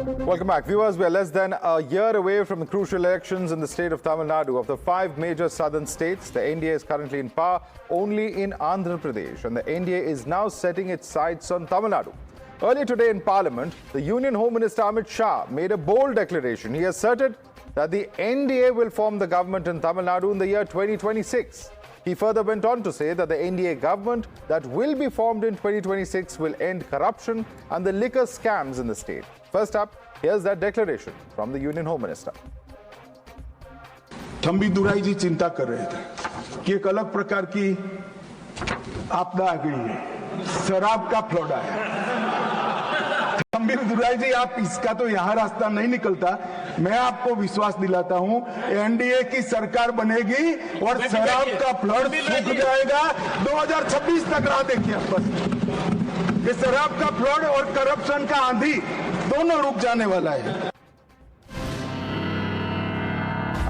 Welcome back. Viewers, we are less than a year away from the crucial elections in the state of Tamil Nadu. Of the 5 major southern states, the NDA is currently in power only in Andhra Pradesh, and the NDA is now setting its sights on Tamil Nadu. Earlier today in Parliament, the Union Home Minister Amit Shah made a bold declaration. He asserted that the NDA will form the government in Tamil Nadu in the year 2026. He further went on to say that the NDA government that will be formed in 2026 will end corruption and the liquor scams in the state. First up, here's that declaration from the Union Home Minister. Thambi दुराई जी चिंता कर रहे थे कि एक अलग प्रकार की आपदा आ गई है, शराब का फ्लड आया। थम्बी दुराई जी, आप इसका तो यहाँ रास्ता नहीं निकलता। मैं आपको विश्वास दिलाता हूँ, एनडीए की सरकार बनेगी और शराब का फ्लड सूख जाएगा। 2026 तक राह देखिए आप बस। ये शराब का फ्लड और करप्शन का आंधी दोनों रुक जाने वाला है।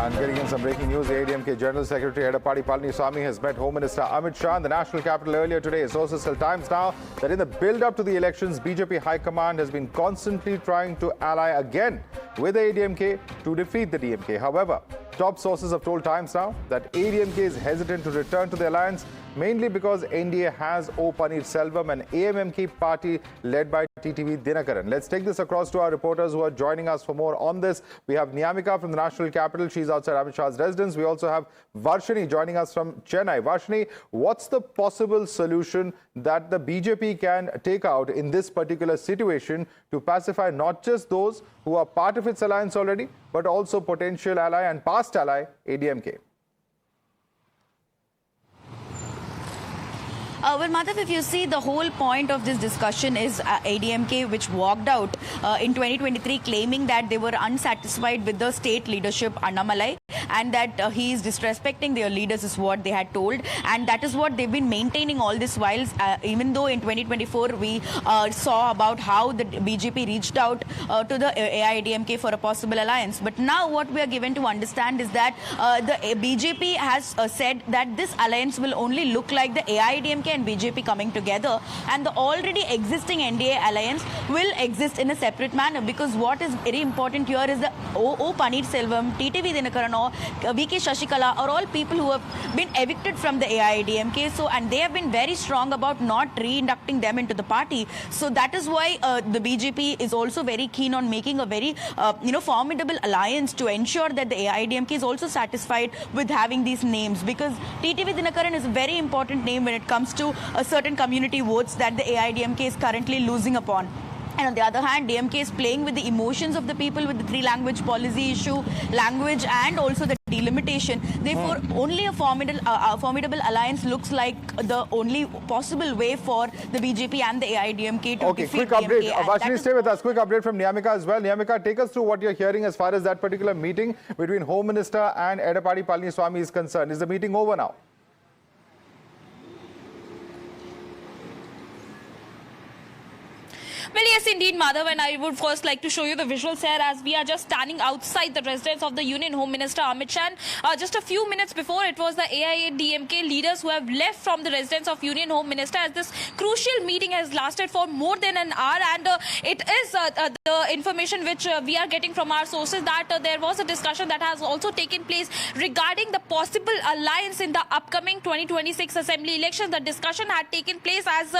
And getting in some breaking news, the ADMK General Secretary Edappadi Palaniswami has met Home Minister Amit Shah in the national capital earlier today. Sources tell Times Now that in the build-up to the elections, BJP High Command has been constantly trying to ally again with the ADMK to defeat the DMK. However, top sources have told Times Now that ADMK is hesitant to return to the alliance, mainly because NDA has O Pannirselvam, an AMMK party led by TTV Dinakaran. Let's take this across to our reporters who are joining us for more on this. We have Niyamika from the national capital. She's outside Amit Shah's residence. We also have Varshini joining us from Chennai. Varshini, what's the possible solution that the BJP can take out in this particular situation to pacify not just those who are part of its alliance already, but also potential ally and past ally ADMK? Well, Madhav, if you see, the whole point of this discussion is ADMK, which walked out in 2023 claiming that they were unsatisfied with the state leadership Annamalai and that he is disrespecting their leaders is what they had told, and that is what they've been maintaining all this while, even though in 2024 we saw about how the BJP reached out to the AIADMK for a possible alliance. But now what we are given to understand is that the BJP has said that this alliance will only look like the AIADMK and BJP coming together, and the already existing NDA alliance will exist in a separate manner, because what is very important here is the O Pannirselvam, TTV Dinakaran, or VK Shashikala are all people who have been evicted from the AIADMK, so, and they have been very strong about not reinducting them into the party. So that is why the BJP is also very keen on making a very formidable alliance to ensure that the AIADMK is also satisfied with having these names, because TTV Dinakaran is a very important name when it comes to certain community votes that the AIADMK is currently losing upon. And on the other hand, DMK is playing with the emotions of the people with the 3-language policy issue, language and also the delimitation. Therefore, only a formidable alliance looks like the only possible way for the BJP and the AIADMK to defeat quick update. DMK. Varshini, stay with us. Quick update from Niyamika as well. Niyamika, take us through what you're hearing as far as that particular meeting between Home Minister and Edappadi Palaniswami is concerned. Is the meeting over now? Well, yes, indeed, Madhav, and I would first like to show you the visuals here as we are just standing outside the residence of the Union Home Minister Amit Shah. Just a few minutes before, it was the AIADMK leaders who have left from the residence of Union Home Minister, as this crucial meeting has lasted for more than an hour, and it is the information which we are getting from our sources that there was a discussion that has also taken place regarding the possible alliance in the upcoming 2026 assembly elections. The discussion had taken place as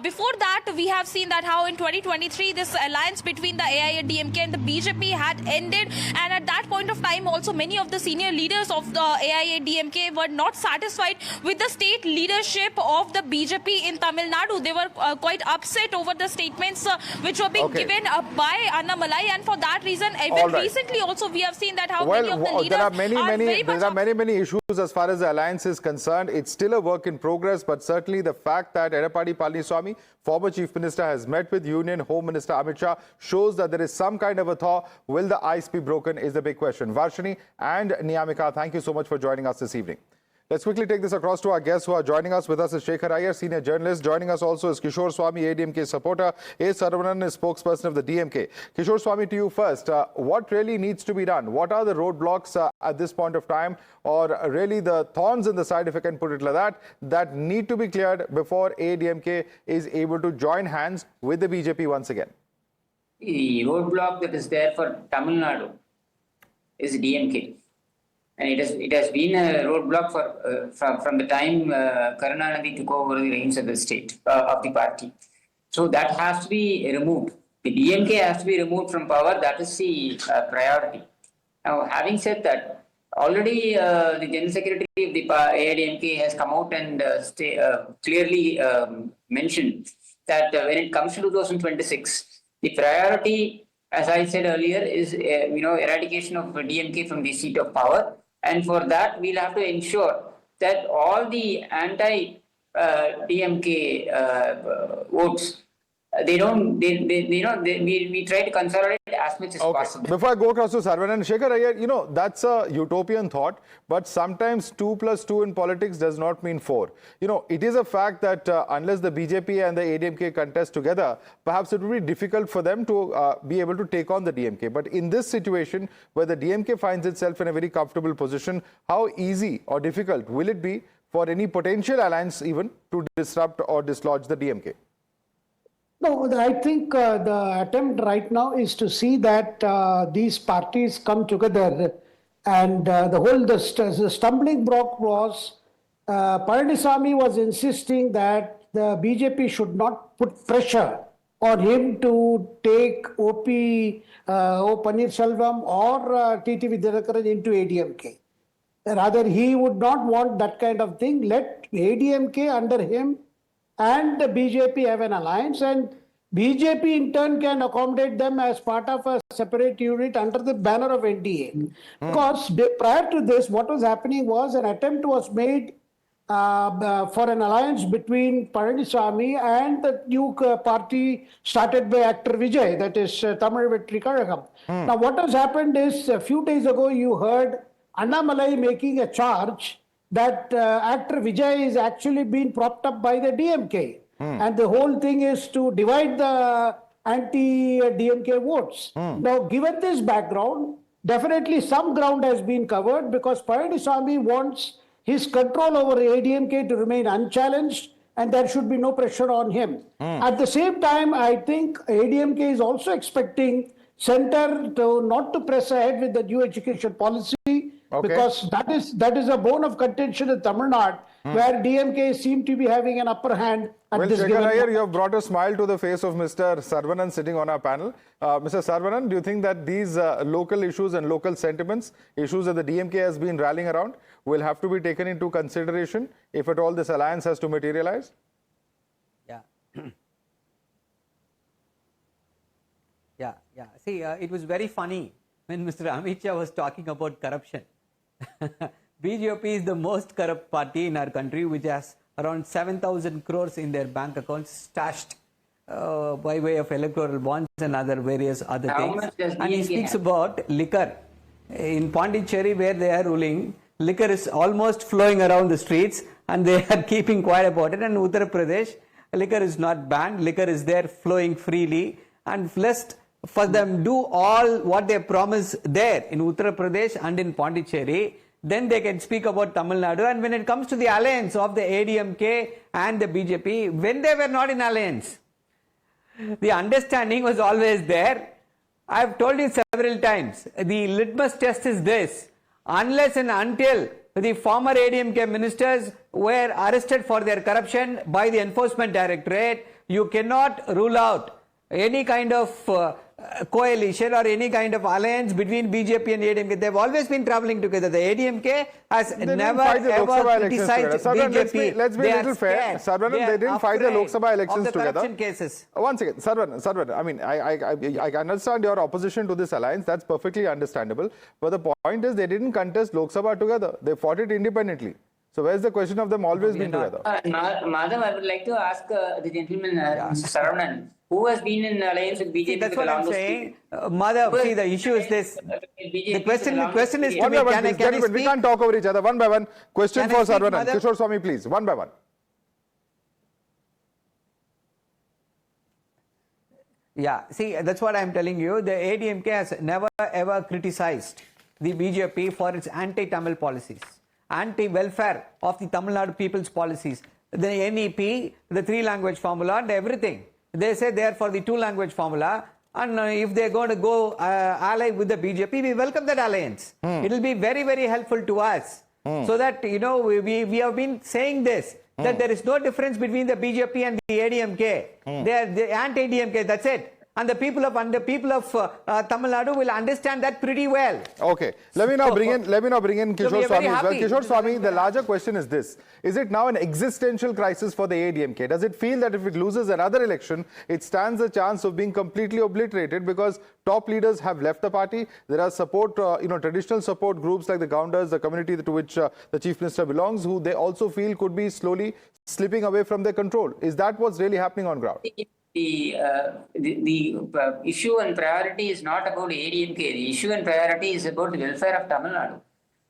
before that we have seen that how in 2023 this alliance between the AIADMK and the BJP had ended, and at that point of time also many of the senior leaders of the AIADMK were not satisfied with the state leadership of the BJP in Tamil Nadu. They were quite upset over the statements which were being given by Annamalai, and for that reason even recently also we have seen that how many of the leaders there are many issues as far as the alliance is concerned. It's still a work in progress, but certainly the fact that Edappadi Palaniswami, former Chief Minister, has met with Union Home Minister Amit Shah shows that there is some kind of a thaw. Will the ice be broken is the big question. Varshini and Niyamika, thank you so much for joining us this evening. Let's quickly take this across to our guests who are joining us. With us is Shekhar Iyer, senior journalist. Joining us also is Kishore Swami, ADMK supporter. A. Saravanan is spokesperson of the DMK. Kishore Swami, to you first. What really needs to be done? What are the roadblocks at this point of time, or really the thorns in the side, if I can put it like that need to be cleared before ADMK is able to join hands with the BJP once again? The roadblock that is there for Tamil Nadu is DMK. And it has been a roadblock from the time Karunanidhi took over the reins of the state, of the party. So that has to be removed. The DMK has to be removed from power. That is the priority. Now, having said that, already the General Secretary of the AIADMK has come out and clearly mentioned that when it comes to 2026, the priority, as I said earlier, is eradication of DMK from the seat of power. And for that, we'll have to ensure that all the anti-DMK votes, we try to consolidate as much as possible. Before I go across to Saravanan, Shekhar Iyer, that's a utopian thought, but sometimes 2 + 2 in politics does not mean 4. It is a fact that unless the BJP and the ADMK contest together, perhaps it will be difficult for them to be able to take on the DMK. But in this situation, where the DMK finds itself in a very comfortable position, how easy or difficult will it be for any potential alliance even to disrupt or dislodge the DMK? No, I think the attempt right now is to see that these parties come together, and the stumbling block was Palaniswami was insisting that the BJP should not put pressure on him to take O Pannirselvam or T.T. Vidyanathan into ADMK. Rather, he would not want that kind of thing. Let ADMK under him and the BJP have an alliance, and BJP in turn can accommodate them as part of a separate unit under the banner of NDA. Because prior to this, what was happening was an attempt was made for an alliance between Palaniswami and the new party started by actor Vijay, that is Tamil Vetri Kazhagam. Now what has happened is, a few days ago you heard Annamalai making a charge that actor Vijay is actually being propped up by the DMK. And the whole thing is to divide the anti-DMK votes. Now, given this background, definitely some ground has been covered because Palaniswami wants his control over ADMK to remain unchallenged and there should be no pressure on him. At the same time, I think ADMK is also expecting center to not to press ahead with the new education policy. Because that is a bone of contention in Tamil Nadu, where DMK seem to be having an upper hand at this given moment. You have brought a smile to the face of Mr. Saravanan sitting on our panel. Mr. Saravanan, do you think that these local issues and local sentiments, issues that the DMK has been rallying around, will have to be taken into consideration if at all this alliance has to materialize? Yeah. Yeah. See, it was very funny when Mr. Amit Shah was talking about corruption. BJP is the most corrupt party in our country, which has around 7,000 crores in their bank accounts stashed by way of electoral bonds and other various other things. And he speaks about liquor. In Pondicherry, where they are ruling, liquor is almost flowing around the streets and they are keeping quiet about it. And Uttar Pradesh, liquor is not banned, liquor is there flowing freely. And lest for them do all what they promise there in Uttar Pradesh and in Pondicherry, then they can speak about Tamil Nadu. And when it comes to the alliance of the ADMK and the BJP, when they were not in alliance, the understanding was always there. I have told you several times, the litmus test is this: unless and until the former ADMK ministers were arrested for their corruption by the Enforcement Directorate, you cannot rule out any kind of coalition or any kind of alliance between BJP and ADMK. They've always been traveling together. The ADMK has never ever criticized BJP. Let's be a little fair. Saravanan, they didn't fight the Lok Sabha elections together. Cases. One second, Saravanan, I mean, I understand your opposition to this alliance. That's perfectly understandable. But the point is, they didn't contest Lok Sabha together. They fought it independently. So where's the question of them always being together? Madhav, I would like to ask the gentleman, Mr. Saravanan, who has been in alliance with BJP? See, that's what I'm saying. Madhav, see, the issue is this. The question is to me, can I speak? We can't talk over each other. One by one. Question for Saravanan. Kishore Swami, please. One by one. Yeah, see, that's what I'm telling you. The ADMK has never ever criticized the BJP for its anti-Tamil policies, anti-welfare of the Tamil Nadu people's policies, the NEP, the 3-language formula and everything. They say they are for the 2-language formula. and if they're going to go ally with the BJP, we welcome that alliance. It will be very, very helpful to us. So that, we have been saying this, that there is no difference between the BJP and the ADMK. They are the anti-ADMK, that's it. And the people of Tamil Nadu will understand that pretty well. Okay, let me now bring in Kishore Swami as well. Kishore Swami, the larger question is this: is it now an existential crisis for the AIADMK? Does it feel that if it loses another election, it stands a chance of being completely obliterated because top leaders have left the party? There are support, traditional support groups like the Gounders, the community to which the Chief Minister belongs, who they also feel could be slowly slipping away from their control. Is that what's really happening on ground? The issue and priority is not about ADMK. The issue and priority is about the welfare of Tamil Nadu.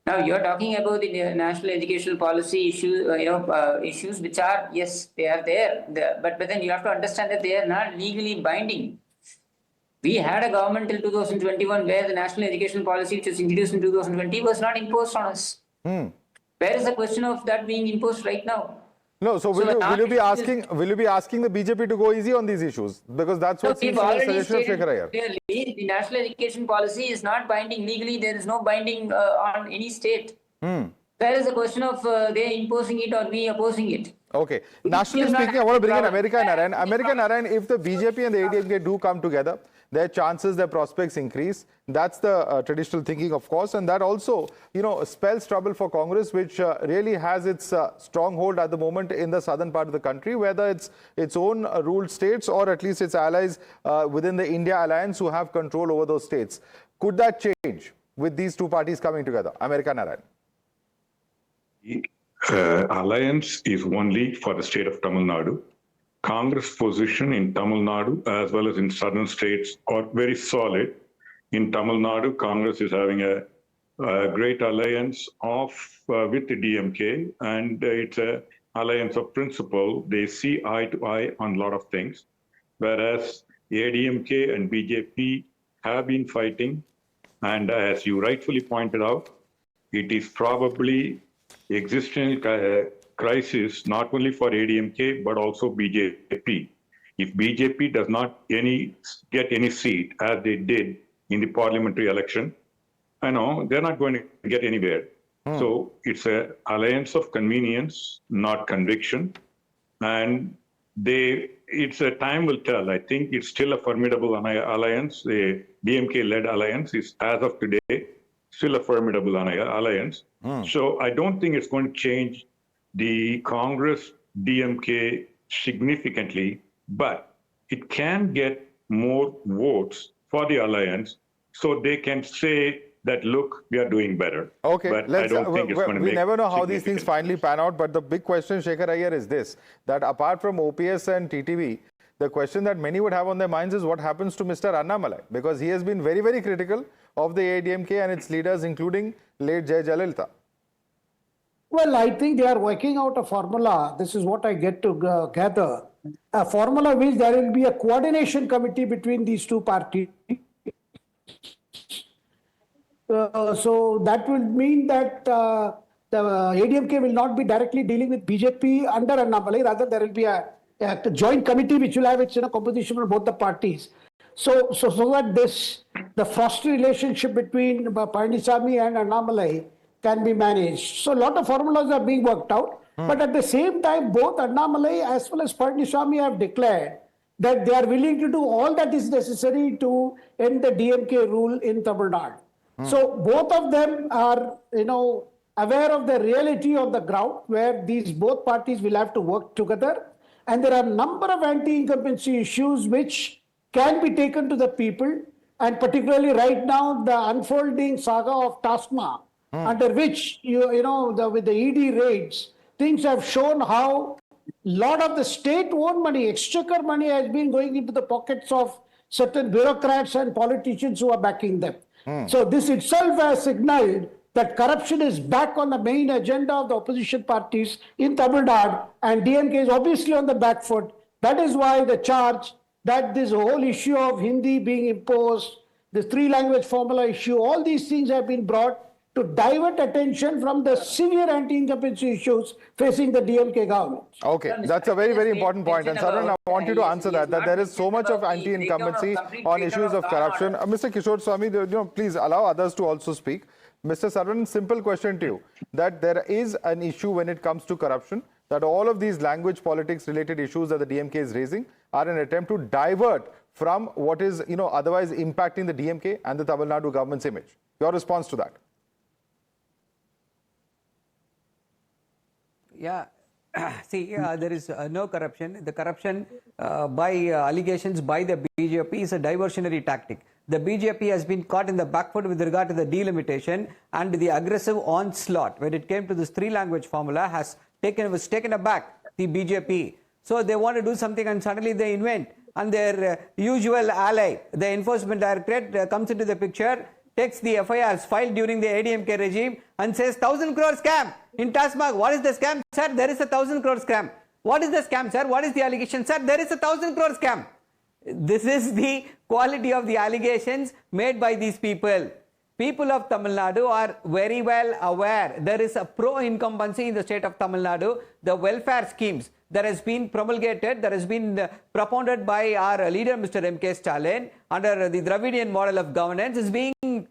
Now you are talking about the national educational policy issues which are, yes, they are there, but then you have to understand that they are not legally binding. We had a government till 2021 where the national education policy, which was introduced in 2020, was not imposed on us. Where is the question of that being imposed right now? No, so will you be asking the BJP to go easy on these issues? Because that's what seems to be the suggestion of Shekhar Iyer. Clearly, the national education policy is not binding legally. There is no binding on any state. There is a question of they imposing it or we opposing it. Okay. Nationally speaking, I want to bring in America Narayan. America Narayan, if the BJP and the ADMK do come together, their chances, their prospects increase. That's the traditional thinking, of course. And that also, spells trouble for Congress, which really has its stronghold at the moment in the southern part of the country, whether it's its own ruled states or at least its allies within the India alliance who have control over those states. Could that change with these two parties coming together? America Narayan. Alliance is only for the state of Tamil Nadu. Congress position in Tamil Nadu as well as in southern states are very solid. In Tamil Nadu, Congress is having a great alliance with the DMK, and it's an alliance of principle. They see eye to eye on a lot of things, whereas ADMK and BJP have been fighting, and as you rightfully pointed out, it is probably existential crisis not only for ADMK but also BJP. If BJP does not get any seat as they did in the parliamentary election, I know they're not going to get anywhere. So it's an alliance of convenience, not conviction, and it's a time will tell. I think it's still a formidable alliance. The DMK-led alliance is, as of today, still a formidable alliance. So I don't think it's going to change the Congress DMK significantly, but it can get more votes for the alliance so they can say that, look, we are doing better. Okay, but I don't think it's going to make. We never know how these things finally pan out, but the big question, Shekhar Iyer, is this, that apart from OPS and TTV, the question that many would have on their minds is what happens to Mr. Annamalai, because he has been very, very critical of the AIADMK and its leaders, including late Jai Jalalita. Well, I think they are working out a formula. This is what I get to gather. A formula which there will be a coordination committee between these two parties. So that will mean that the ADMK will not be directly dealing with BJP under Annamalai. Rather, there will be a joint committee which will have its composition of both the parties. So that the frosty relationship between Palaniswami and Annamalai can be managed. So a lot of formulas are being worked out. But at the same time, both Annamalai as well as Palaniswami have declared that they are willing to do all that is necessary to end the DMK rule in Tamil Nadu. So both of them are, aware of the reality of the ground where these both parties will have to work together. And there are a number of anti-incumbency issues which can be taken to the people. And particularly right now, the unfolding saga of TASMA, under which, with the ED raids, things have shown how a lot of the state-owned money, exchequer money, has been going into the pockets of certain bureaucrats and politicians who are backing them. So this itself has signaled that corruption is back on the main agenda of the opposition parties in Tamil Nadu, and DMK is obviously on the back foot. That is why the charge that this whole issue of Hindi being imposed, the three-language formula issue, all these things have been brought to divert attention from the severe anti-incumbency issues facing the DMK government. Okay, that's a very, very important point. And Saran, I want you to answer that there is so much of anti-incumbency on issues of corruption. Mr. Kishore Swami, please allow others to also speak. Mr. Saran, simple question to you, that there is an issue when it comes to corruption, that all of these language politics related issues that the DMK is raising are an attempt to divert from what is, otherwise impacting the DMK and the Tamil Nadu government's image. Your response to that? Yeah, see, there is no corruption. The corruption by allegations by the BJP is a diversionary tactic. The BJP has been caught in the back foot with regard to the delimitation, and the aggressive onslaught when it came to this three-language formula was taken aback, the BJP. So they want to do something and suddenly they invent. And their usual ally, the Enforcement Directorate, comes into the picture, takes the FIRs filed during the ADMK regime and says 1,000 crore scam in Tasmag. What is the scam? Sir, there is a 1,000 crore scam. What is the scam, sir? What is the allegation? Sir, there is a 1,000 crore scam. This is the quality of the allegations made by these people. People of Tamil Nadu are very well aware there is a pro-incumbency in the state of Tamil Nadu. The welfare schemes that has been promulgated, that has been propounded by our leader, Mr. M.K. Stalin, under the Dravidian model of governance, is being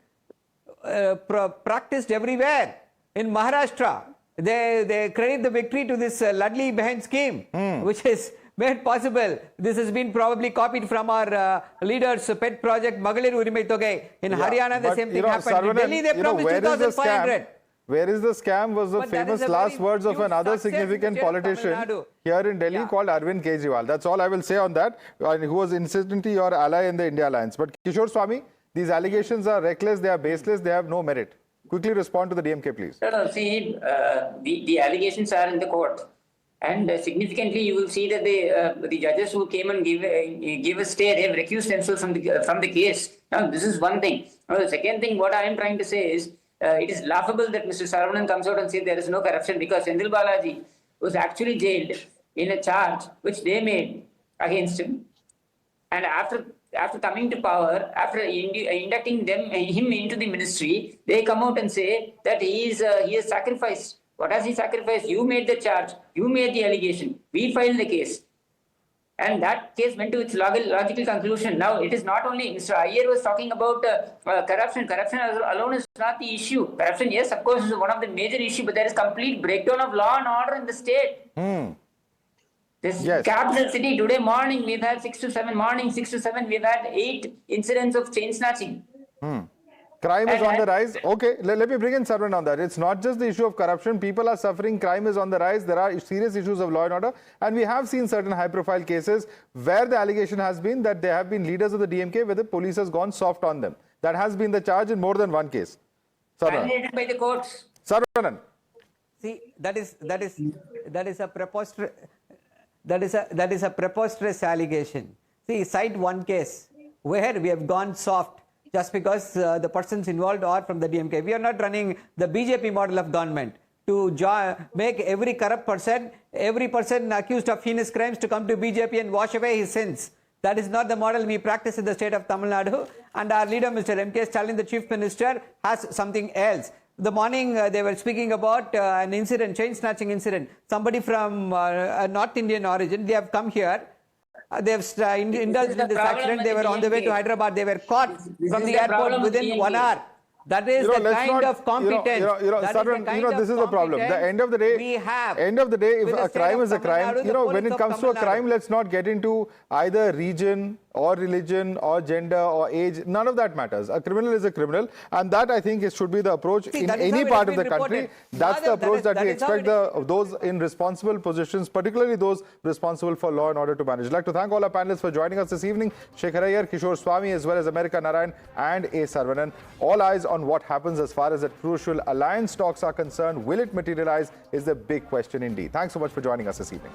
practiced everywhere. In Maharashtra, they credit the victory to this Ladli Behin scheme, which is made possible. This has been probably copied from our leader's pet project, Magalir Urimai Togai. In Haryana, the same thing happened. In Delhi, they promised 2,500. Where is the scam was the famous last words of another significant politician here in Delhi called Arvind Kejriwal. That's all I will say on that, who was incidentally your ally in the India Alliance. But Kishore Swami, these allegations are reckless, they are baseless, they have no merit. Quickly respond to the DMK, please. See, the allegations are in the court. And significantly, you will see that the judges who came and gave a stay, they have recused themselves from the case. Now, this is one thing. Now, the second thing, what I am trying to say is, it is laughable that Mr. Saravanan comes out and says there is no corruption, because Senthil Balaji was actually jailed in a charge which they made against him. And after coming to power, after inducting him into the ministry, they come out and say that he has sacrificed. What has he sacrificed? You made the charge. You made the allegation. We filed the case. And that case went to its logical conclusion. Now, it is not only Mr. Iyer was talking about corruption. Corruption alone is not the issue. Corruption, yes, of course, is one of the major issues, but there is complete breakdown of law and order in the state. This capital city, today morning, we've had 6 to 7, we've had 8 incidents of chain snatching. Crime is on the rise. Okay, let me bring in Sarwan on that. It's not just the issue of corruption. People are suffering. Crime is on the rise. There are serious issues of law and order. And we have seen certain high-profile cases where the allegation has been that there have been leaders of the DMK where the police has gone soft on them. That has been the charge in more than one case. Validated by the courts. Sarwan. See, that is a preposterous allegation. See, cite one case where we have gone soft just because the persons involved are from the DMK. We are not running the BJP model of government to make every corrupt person, every person accused of heinous crimes to come to BJP and wash away his sins. That is not the model we practice in the state of Tamil Nadu. And our leader, Mr. M.K. Stalin, the Chief Minister, has something else. The morning they were speaking about an incident, chain snatching incident. Somebody from a North Indian origin, they have come here. They have indulged in this accident. They were on the way to Hyderabad. They were caught from the airport within 1 hour. That is the kind of competence. This is the problem. The end of the day, if a crime is a crime, when it comes to a crime, let's not get into either region or religion or gender or age. None of that matters. A criminal is a criminal, and that I think should be the approach in any part of the country. That's the approach that we expect those in responsible positions, particularly those responsible for law and order, to manage. I'd like to thank all our panelists for joining us this evening. Shekhar Iyer, Kishore Swami, as well as America Narayan and A. Saravanan. All eyes on what happens as far as the crucial alliance talks are concerned. Will it materialize is the big question indeed. Thanks so much for joining us this evening.